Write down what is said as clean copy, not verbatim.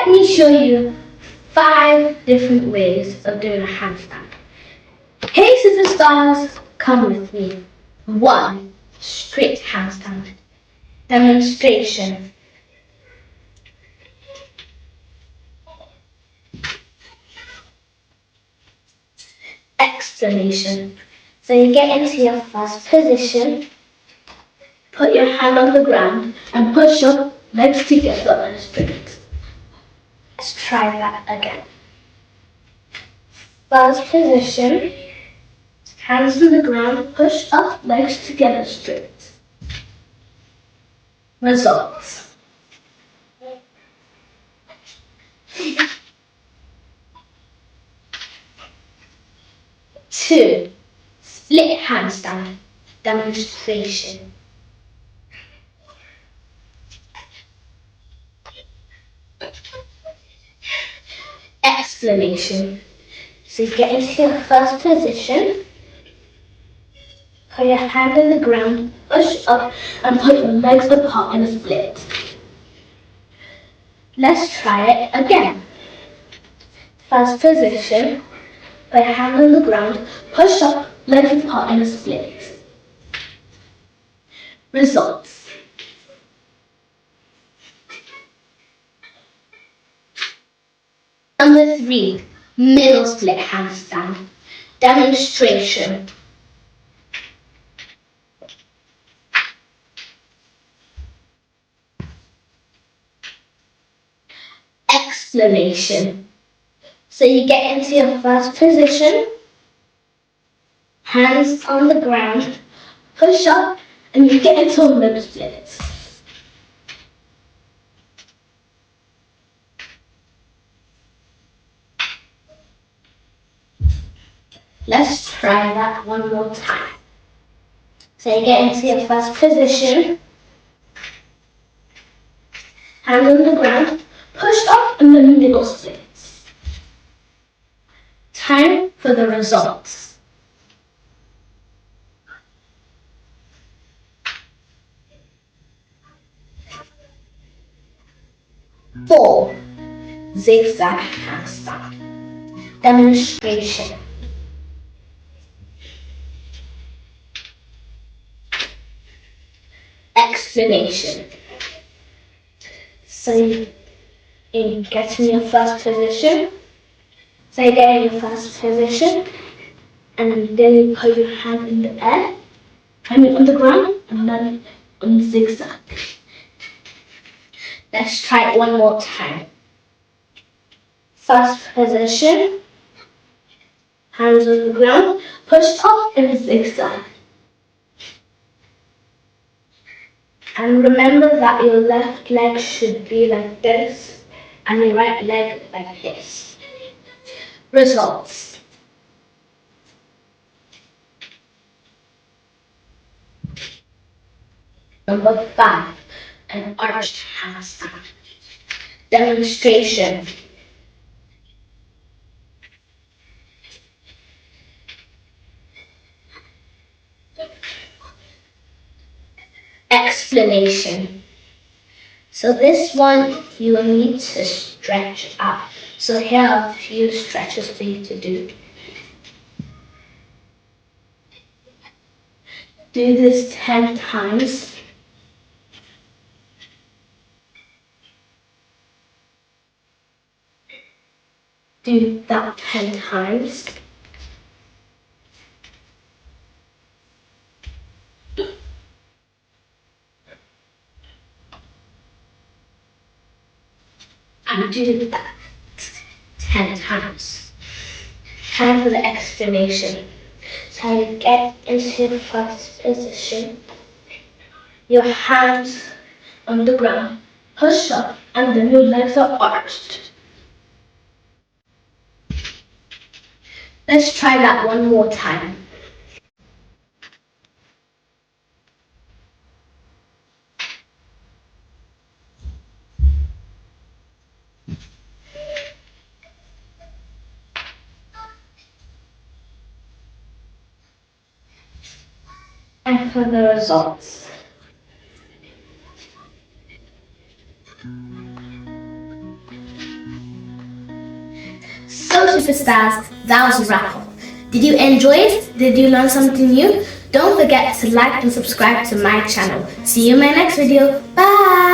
Let me show you 5 different ways of doing a handstand. Hey superstars, come with me. 1. Straight handstand. Demonstration. Explanation. So you get into your first position, put your hand on the ground and push your legs together and straight. Let's try that again. First position, hands on the ground, push up, legs together straight. Results. Two, split handstand demonstration. Explanation. So you get into your first position, put your hand on the ground, push up and put your legs apart in a split. Let's try it again. First position, put your hand on the ground, push up, legs apart in a split. Results. Number 3, middle split handstand demonstration. Explanation. So you get into your first position, hands on the ground, push up, and you get into a middle split. Let's try that one more time. So you get into your first position, hands on the ground, push up, and then middle split. Time for the results. 4. Zigzag handstand demonstration. Explanation. So you get in your first position. So you get in your first position, and then you put your hand in the air, on the ground, and then on zigzag. Let's try it one more time. First position, hands on the ground, push up and zigzag. And remember that your left leg should be like this and your right leg like this. Results. Number 5, an arched handstand demonstration. Explanation. So this one you will need to stretch out. So here are a few stretches for you to do. Do this 10 times. Do that 10 times. And do that 10 times. Time for the explanation. So you get into the first position. Your hands on the ground, push up, and then your legs are arched. Let's try that one more time. And for the results. superstars, that was a wrap. Did you enjoy it? Did you learn something new? Don't forget to like and subscribe to my channel. See you in my next video. Bye!